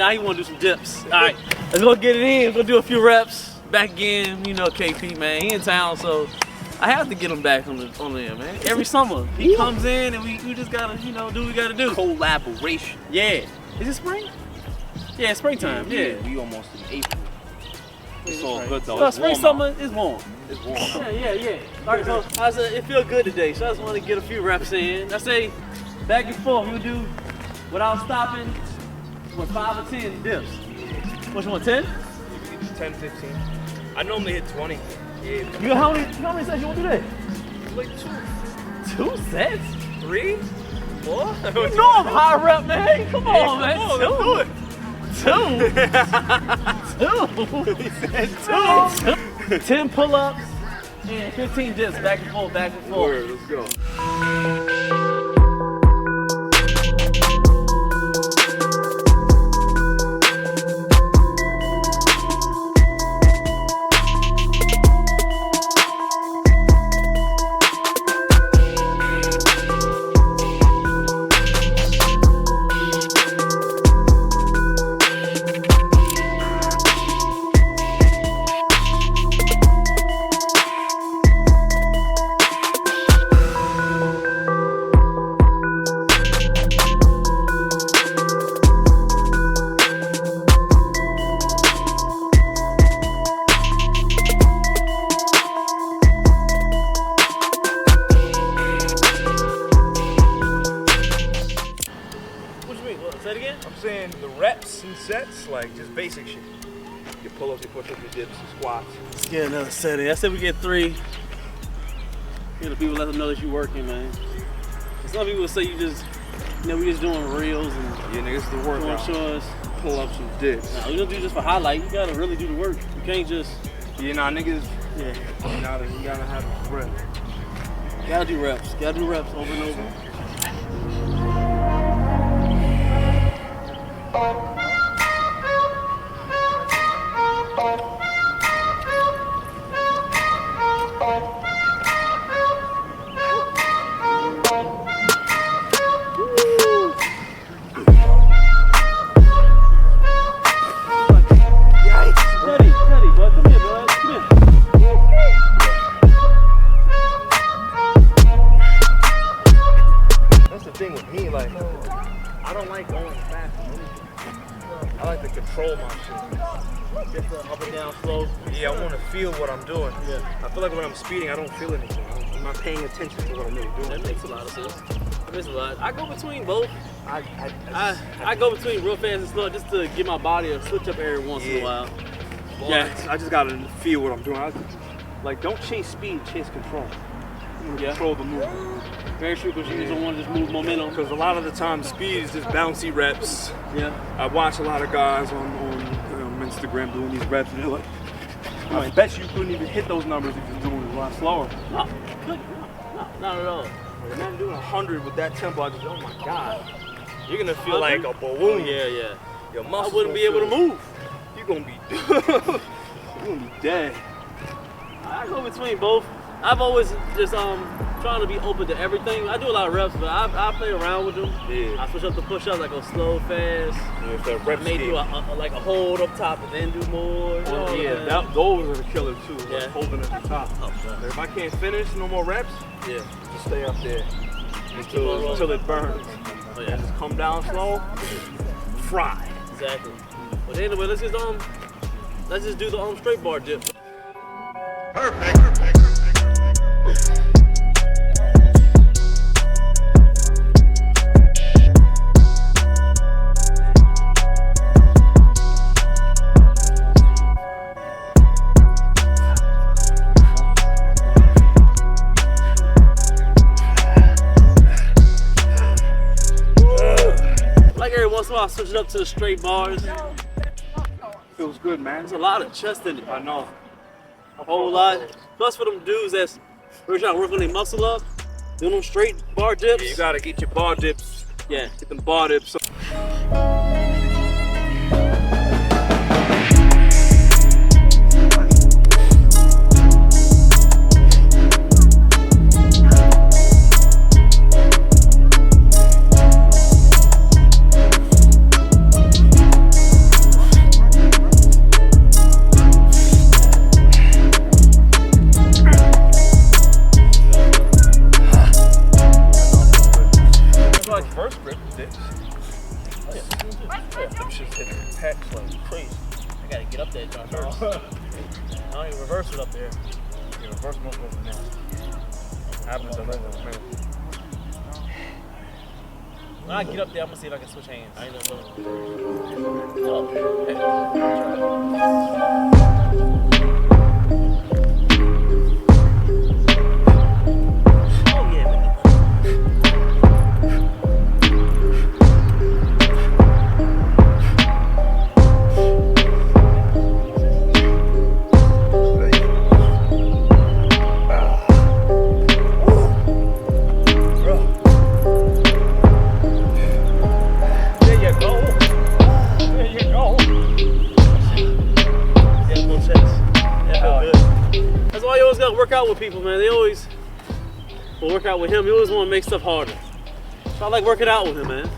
Now you want to do some dips. All right, let's go get it in. Let's go do a few reps. Back again, you know KP, man. He in town, so I have to get him back on there, man. Every summer, he comes in and we just gotta, you know, do what we gotta do. Collaboration. Yeah. Is it spring? Yeah, springtime. Yeah. We almost in April. It's all right. good though. So spring, summer is warm. It's warm. Yeah. All right, so it feel good today, so I just want to get a few reps in. I say back and forth. We'll do without stopping. What, 5 or 10 dips? Which one, 10? 10, 15. I normally hit 20. Yeah. You got how many sets you want to do that? Like 2. 2 sets? 3? 4? You know I'm high rep, man. Come on, man. Come on, let's do it. 2. He said 2. 10 pull-ups and 15 dips, back and forth, back and forth. Word, let's go. Say it again? I'm saying the reps and sets, like just basic shit. Your pull-ups, your push-ups, your dips, your squats. Let's get another set in. I said we get 3. You know, people let them know that you're working, man. Some people say you just, you know, we just doing reels and Yeah, nigga, this is the workout. shorts. Pull-ups and dips. Nah, we don't do just for highlight. You gotta really do the work. You can't just. Yeah, nah, niggas. Yeah. You gotta have a rep. Gotta do reps. Gotta do reps over and over. Thing with me, like, I don't like going fast. I like to control my shit. Get the up and down slow. Yeah, I want to feel what I'm doing. Yeah. I feel like when I'm speeding, I don't feel anything. I'm not paying attention to what I'm really doing. That makes a lot of sense. That makes a lot. I go between both. I go between real fast and slow just to give my body a switch up every once in a while. Yeah, I just gotta feel what I'm doing. Like, don't chase speed, chase control. Control the movement. Very true, because you just don't want to just move momentum. Because a lot of the time, speed is just bouncy reps. Yeah. I watch a lot of guys on Instagram doing these reps, and they're like, I bet you couldn't even hit those numbers if you're doing it a lot slower. No, not at all. Imagine doing 100 with that tempo. I just, oh my God. You're gonna feel like a balloon. Yeah. Your muscles I wouldn't be able to move. You're gonna be, you're gonna be dead. I go between both. I've always just trying to be open to everything. I do a lot of reps, but I play around with them. Yeah. I switch up the push-ups. I go slow, fast. Yeah, it's that rep I may do like a hold up top and then do more. You know, those are the killers too. Yeah. Like holding at the top. If I can't finish, no more reps. Yeah. Just stay up there until it burns. Oh yeah. Just come down slow. Fry. Exactly. But anyway, let's just do the straight bar dip. Perfect. Like every once in a while, I switch it up to the straight bars. Feels good, man. There's a lot of chest in it. I know. A whole lot. Plus for them dudes that's really trying to work on their muscle up, doing them straight bar dips. Yeah, you gotta get your bar dips. Yeah. Get them bar dips. shit packs like crazy. I gotta get up there, John. First. I don't even reverse it up there. Yeah, reverse most of them now. I haven't done that in a minute. When I get up there, I'm gonna see if I can switch hands. I ain't never done it. Oh, yeah, man. Work out with people, man. They always will work out with him. He always want to make stuff harder. So I like working out with him, man.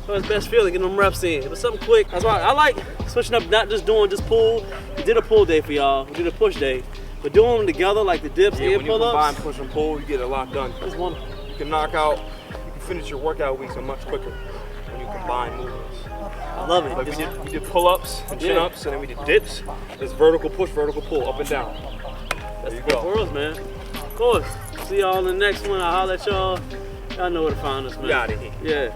So it's best feeling, getting them reps in. But something quick. That's why I like switching up, not just doing just pull. We did a pull day for y'all. We did a push day. But doing them together, like the dips and when you pull-ups. combine push and pull, you get a lot done. That's wonderful. You can knock out, you can finish your workout weeks much quicker when you combine movements. I love it. Like we did pull-ups and chin-ups, and then we did dips. There's vertical push, vertical pull, up and down. That's There you the go. world, man. Of course. See y'all in the next one. I'll holler at y'all. Y'all know where to find us, man. We out of here. Yeah.